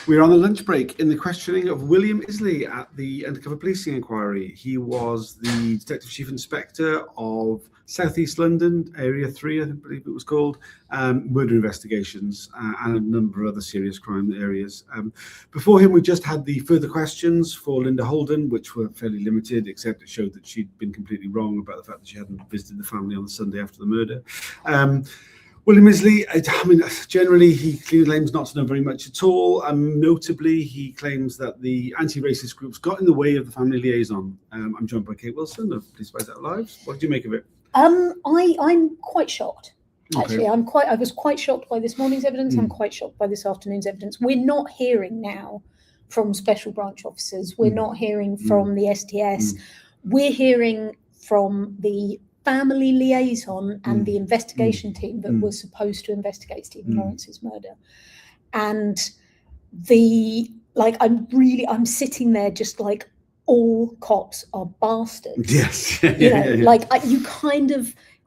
We're on the lunch break in the questioning of William Ilsley at the undercover policing inquiry. He was the Detective Chief Inspector of South East London, Area 3, I believe it was called, murder investigations and a number of other serious crime areas. Before him, we just had the further questions for Linda Holden, which were fairly limited, except it showed that she'd been completely wrong about the fact that she hadn't visited the family on the Sunday after the murder. William Ilsley, I mean, generally he claims not to know very much at all. Notably, he claims that the anti-racist groups got in the way of the family liaison. I'm joined by Kate Wilson of Police Spies Out Lives. What did you make of it? I'm quite shocked. Actually, Okay. I was quite shocked by this morning's evidence. I'm quite shocked by this afternoon's evidence. We're not hearing now from special branch officers. We're not hearing from the STS. We're hearing from the family liaison and the investigation team that was supposed to investigate Stephen Lawrence's murder. And I'm sitting there just like, all cops are bastards. Yes.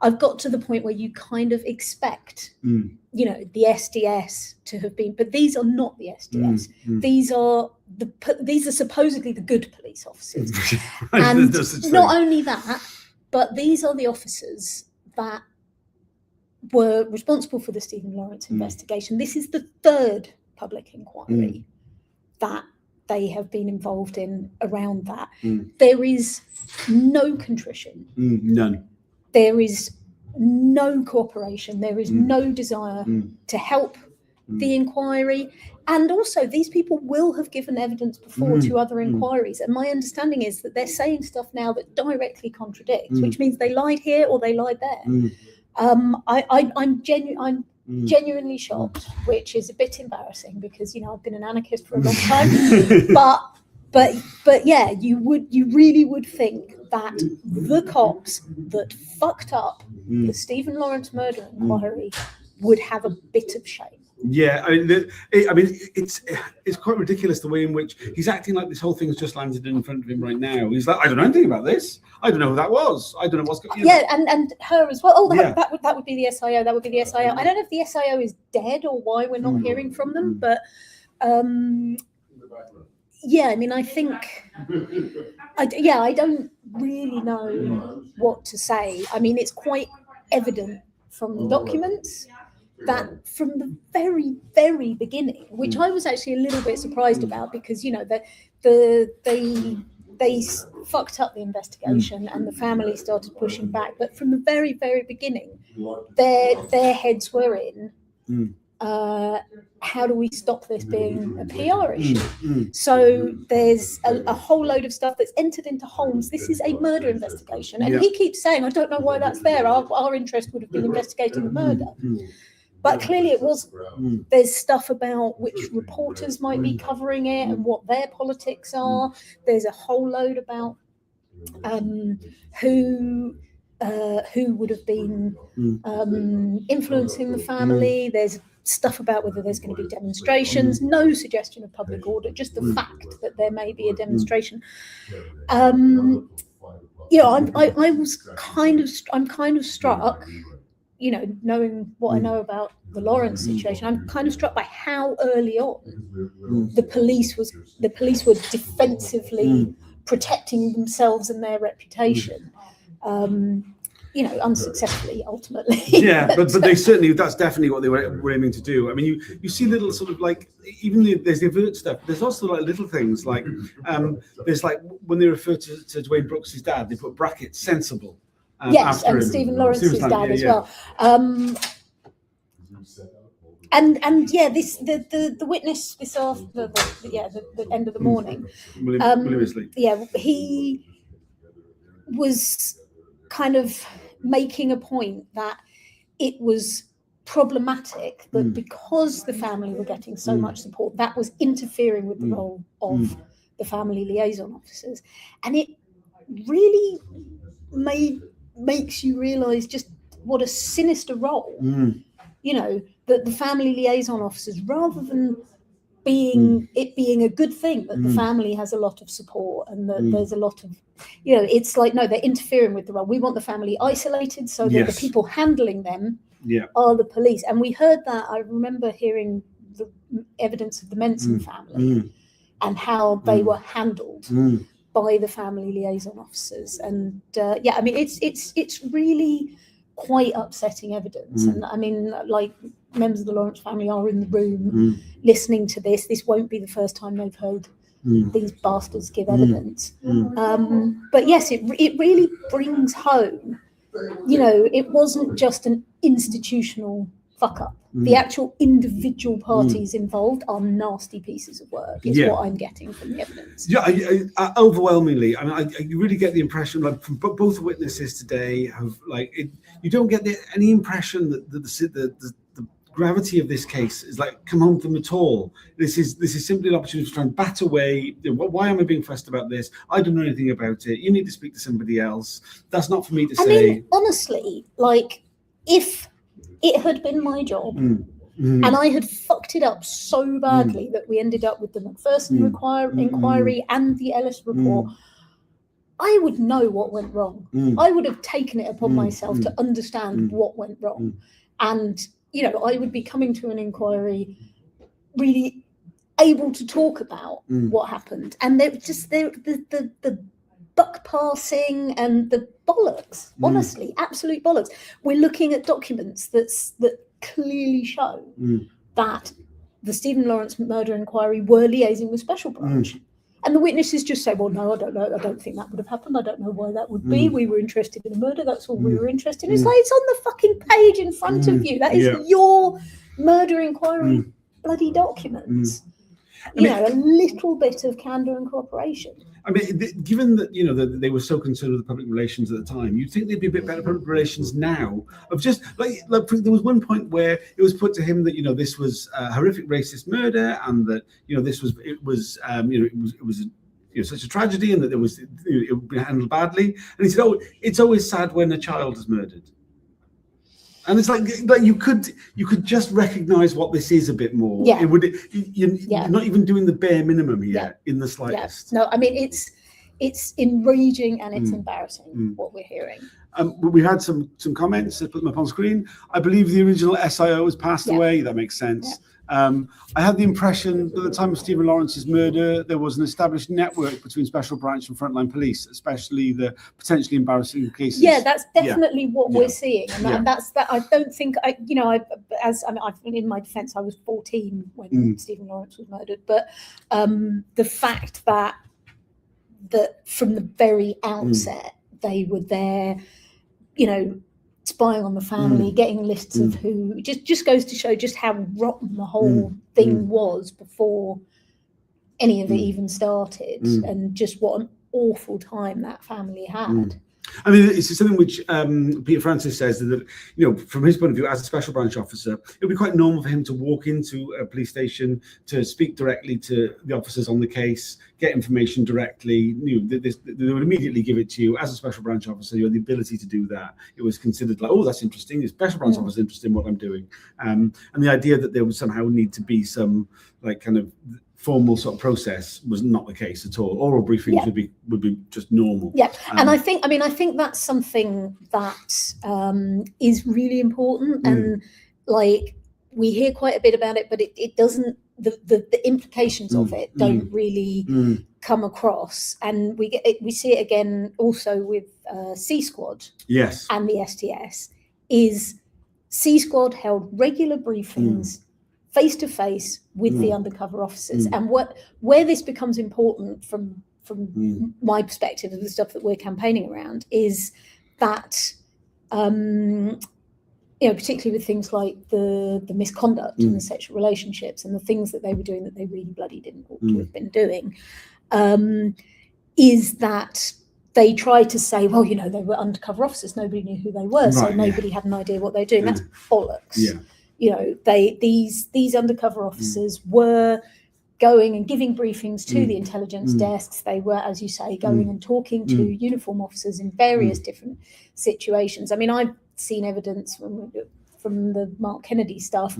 I've got to the point where you kind of expect, the SDS to have been, but these are not the SDS. These are supposedly the good police officers. And not only that, but these are the officers that were responsible for the Stephen Lawrence investigation. This is the third public inquiry that they have been involved in around that. There is no contrition. None. There is no cooperation. There is no desire to help the inquiry. And also, these people will have given evidence before to other inquiries. And my understanding is that they're saying stuff now that directly contradicts, which means they lied here or they lied there. I'm genuinely shocked, which is a bit embarrassing because, I've been an anarchist for a long time. But yeah, you really would think that the cops that fucked up the Stephen Lawrence murder inquiry would have a bit of shame. Yeah, I mean, it's quite ridiculous the way in which he's acting like this whole thing's just landed in front of him right now. He's like, I don't know anything about this. I don't know who that was. I don't know what's going on. Yeah, and her as well. Oh, that would be the SIO. That would be the SIO. I don't know if the SIO is dead or why we're not hearing from them, but yeah, I mean, I think, I don't really know what to say. I mean, it's quite evident from the documents that from the very, very beginning, which I was actually a little bit surprised about because, they fucked up the investigation and the family started pushing back. But from the very, very beginning, their heads were in, how do we stop this being a PR issue? So there's a whole load of stuff that's entered into Holmes. This is a murder investigation. And he keeps saying, I don't know why that's there. Our interest would have been investigating the murder. But clearly it wasn't. There's stuff about which reporters might be covering it and what their politics are. There's a whole load about who would have been influencing the family. There's stuff about whether there's going to be demonstrations. No suggestion of public order, just the fact that there may be a demonstration. I'm kind of struck, knowing what I know about the Lawrence situation, I'm kind of struck by how early on the police were defensively protecting themselves and their reputation. Unsuccessfully ultimately. Yeah, but they certainly, that's definitely what they were aiming to do. I mean, you see little sort of like, there's the overt stuff, there's also like little things like, there's like, when they refer to Dwayne Brooks' dad, they put brackets, sensible. Yes, and Stephen Lawrence's dad as well. The witness this after the end of the morning. William Ilsley. Yeah, he was kind of making a point that it was problematic that because the family were getting so much support, that was interfering with the role of the family liaison officers, and it really makes you realise just what a sinister role, that the family liaison officers, rather than being a good thing that the family has a lot of support and that there's a lot of, it's like, no, they're interfering with the role. We want the family isolated so that the people handling them are the police. And we heard that, I remember hearing the evidence of the Menson family and how they were handled by the family liaison officers. And yeah, I mean, it's really quite upsetting evidence. And I mean, like, members of the Lawrence family are in the room listening to this. This won't be the first time they've heard these bastards give evidence. But yes, it really brings home, you know, it wasn't just an institutional fuck up. The actual individual parties involved are nasty pieces of work, is what I'm getting from the evidence. Yeah, I overwhelmingly, I mean, I really get the impression, like, from both witnesses today, have, like, you don't get any impression that the gravity of this case is, like, come home from at all. This is simply an opportunity to try and bat away, you know, why am I being fussed about this? I don't know anything about it. You need to speak to somebody else. That's not for me to say. I mean, honestly, like, if it had been my job and I had fucked it up so badly that we ended up with the Macpherson inquiry and the Ellis report, I would know what went wrong. I would have taken it upon myself to understand what went wrong. And, you know, I would be coming to an inquiry really able to talk about what happened. And they're just the buck passing and the bollocks, honestly, absolute bollocks. We're looking at documents that clearly show that the Stephen Lawrence murder inquiry were liaising with Special Branch. And the witnesses just say, well, no, I don't know. I don't think that would have happened. I don't know why that would be. We were interested in the murder. That's all we were interested in. It's like, it's on the fucking page in front of you. That is your murder inquiry bloody documents. You know, a little bit of candour and cooperation. I mean, given that, you know, that they were so concerned with the public relations at the time, you'd think they'd be a bit better public relations now. Of just like there was one point where it was put to him that, you know, this was a horrific racist murder, and that, you know, it was such a tragedy, and that it would be handled badly. And he said, "Oh, it's always sad when a child is murdered." And it's like you could just recognise what this is a bit more. Yeah. You're not even doing the bare minimum here in the slightest. No, I mean, it's enraging and it's embarrassing what we're hearing. We had some comments. I put them up on screen. I believe the original SIO has passed away. That makes sense. I had the impression that at the time of Stephen Lawrence's murder, there was an established network between Special Branch and frontline police, especially the potentially embarrassing cases. Yeah, that's definitely what we're seeing, and that's that. I don't think in my defence, I was 14 when Stephen Lawrence was murdered, but the fact that from the very outset they were there, you know, spying on the family, getting lists of who, just goes to show just how rotten the whole thing was before any of it even started, and just what an awful time that family had. I mean, it's something which Peter Francis says that, you know, from his point of view as a Special Branch officer, it would be quite normal for him to walk into a police station, to speak directly to the officers on the case, get information directly. You know, they would immediately give it to you. As a Special Branch officer, you have the ability to do that. It was considered like, oh, that's interesting. The Special Branch officer is interested in what I'm doing. And the idea that there would somehow need to be some, like, kind of formal sort of process was not the case at all. Oral briefings would be just normal. Yeah, and I think that's something that is really important, and like we hear quite a bit about it, but it doesn't. The implications of it don't really come across, and we see it again also with C Squad. Yes, and the STS is C Squad held regular briefings face to face with the undercover officers, and where this becomes important from my perspective of the stuff that we're campaigning around is that you know, particularly with things like the misconduct and the sexual relationships and the things that they were doing that they really bloody didn't ought to have been doing, is that they try to say, well, you know, they were undercover officers, nobody knew who they were, so nobody had an idea what they were doing. That's bollocks. Yeah. You know, these undercover officers were going and giving briefings to the intelligence desks. They were, as you say, going and talking to uniform officers in various different situations. I mean, I've seen evidence from the Mark Kennedy stuff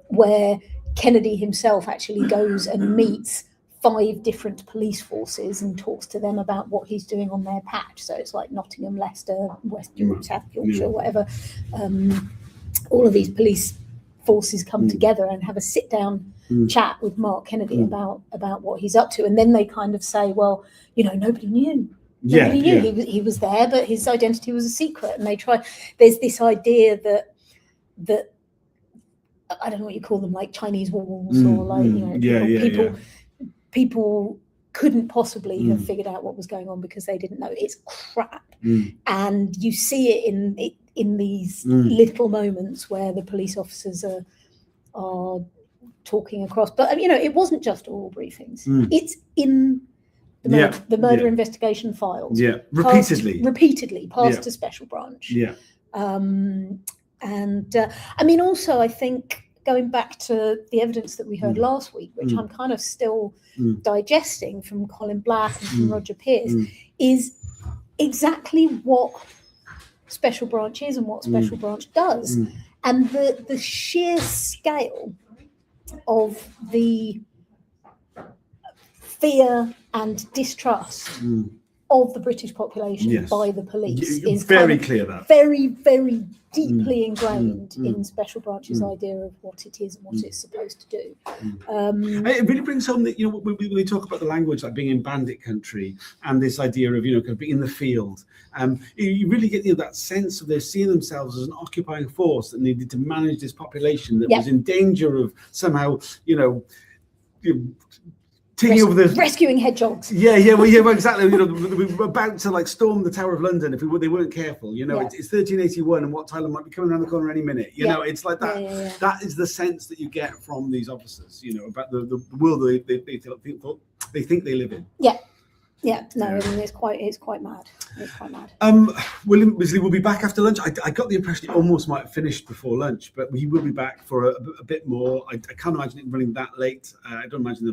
where Kennedy himself actually goes and meets 5 different police forces and talks to them about what he's doing on their patch. So it's like Nottingham, Leicester, West Yorkshire, South Yorkshire, whatever. All of these police forces come together and have a sit down chat with Mark Kennedy about what he's up to, and then they kind of say, well, nobody knew. Nobody knew he was there, but his identity was a secret. And they try. There's this idea that I don't know what you call them, like Chinese walls, or like people couldn't possibly have figured out what was going on because they didn't know. It's crap, and you see it in these little moments where the police officers are talking across. But it wasn't just oral briefings. It's in the murder investigation files. Repeatedly passed to special branch. Also, I think going back to the evidence that we heard last week, which I'm kind of still digesting from Colin Black and from Roger Pearce, is exactly what special branch is and what special branch does, and the sheer scale of the fear and distrust of the British population by the police is very clear. That very, very deeply ingrained in special branch's idea of what it is and what it's supposed to do. It really brings home that when we talk about the language, like being in bandit country, and this idea of kind of being in the field, you really get that sense of they're seeing themselves as an occupying force that needed to manage this population that was in danger of somehow taking over the rescuing hedgehogs. Well, exactly. We were about to storm the Tower of London if they weren't careful. It's 1381, and Wat Tyler might be coming around the corner any minute. It's like that. That is the sense that you get from these officers. About the world they think they live in. It's quite mad. It's quite mad. William Ilsley will be back after lunch. I got the impression it almost might have finished before lunch, but he will be back for a bit more. I can't imagine it running that late. I don't imagine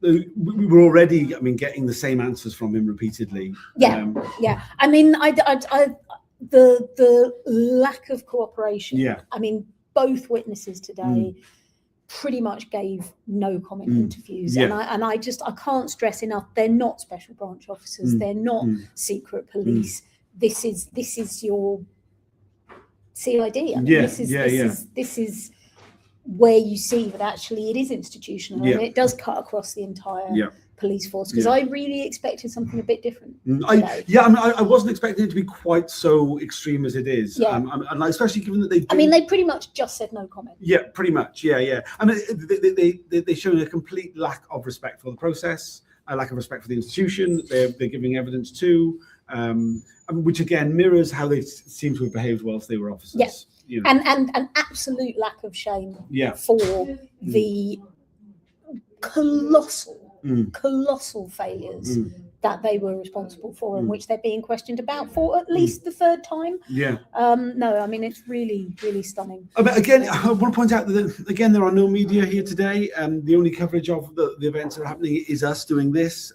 we were already, getting the same answers from him repeatedly. The lack of cooperation. Both witnesses today pretty much gave no comment interviews, and I can't stress enough, they're not special branch officers, they're not secret police. This is your CID. This is where you see that actually it is institutional and it does cut across the entire police force, because I really expected something a bit different today. I wasn't expecting it to be quite so extreme as it is, and especially given that they pretty much just said no comment. Pretty much. They showed a complete lack of respect for the process, a lack of respect for the institution they're giving evidence to, which again mirrors how they seem to have behaved whilst they were officers. And an absolute lack of shame for the colossal failures that they were responsible for, and which they're being questioned about for at least the third time. It's really, really stunning. Again, I want to point out that there are no media here today. The only coverage of the events that are happening is us doing this,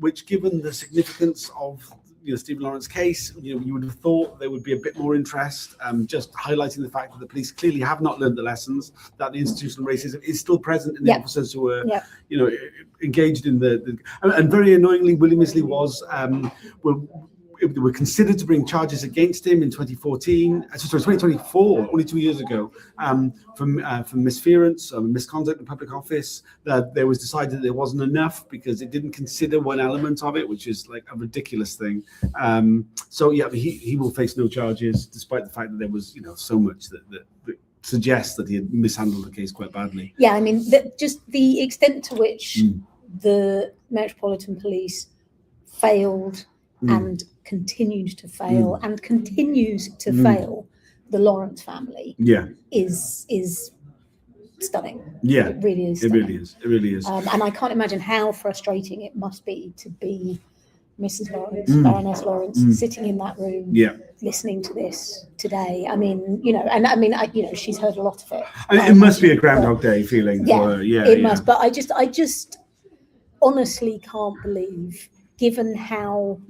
which, given the significance of Stephen Lawrence's case, you would have thought there would be a bit more interest, just highlighting the fact that the police clearly have not learned the lessons, that the institutional racism is still present in the officers who are, engaged in and very annoyingly, William Ilsley were considered to bring charges against him in 2024, only 2 years ago, for misference, misconduct in public office. That there was decided that there wasn't enough because it didn't consider one element of it, which is like a ridiculous thing. He will face no charges, despite the fact that there was so much that suggests that he had mishandled the case quite badly. Just the extent to which the Metropolitan Police failed and continued to fail and continues to fail the Lawrence family is stunning. It really is stunning. It really is. And I can't imagine how frustrating it must be to be Mrs. Lawrence, Baroness Lawrence, sitting in that room, listening to this today. She's heard a lot of it. It must be a Groundhog Day feeling for her. It must. But I just honestly can't believe, given how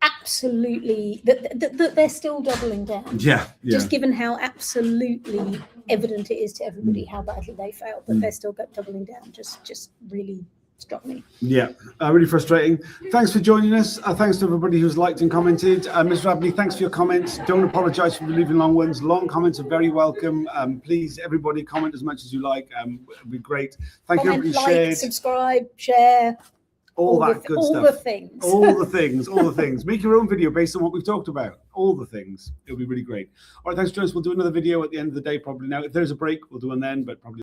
absolutely that they're still doubling down. Just given how absolutely evident it is to everybody how badly they failed, that they're still doubling down. Just really struck me. Yeah, really frustrating. Thanks for joining us. Thanks to everybody who's liked and commented. Ms. Rabney, thanks for your comments. Don't apologise for leaving long ones. Long comments are very welcome. Please, everybody, comment as much as you like. It'd be great. Thank you, everybody. Like, shared. subscribe, share. All that good stuff. All the things. All the things. All the things. Make your own video based on what we've talked about. All the things. It'll be really great. All right, thanks, Joyce. We'll do another video at the end of the day, probably now. If there's a break, we'll do one then, but probably.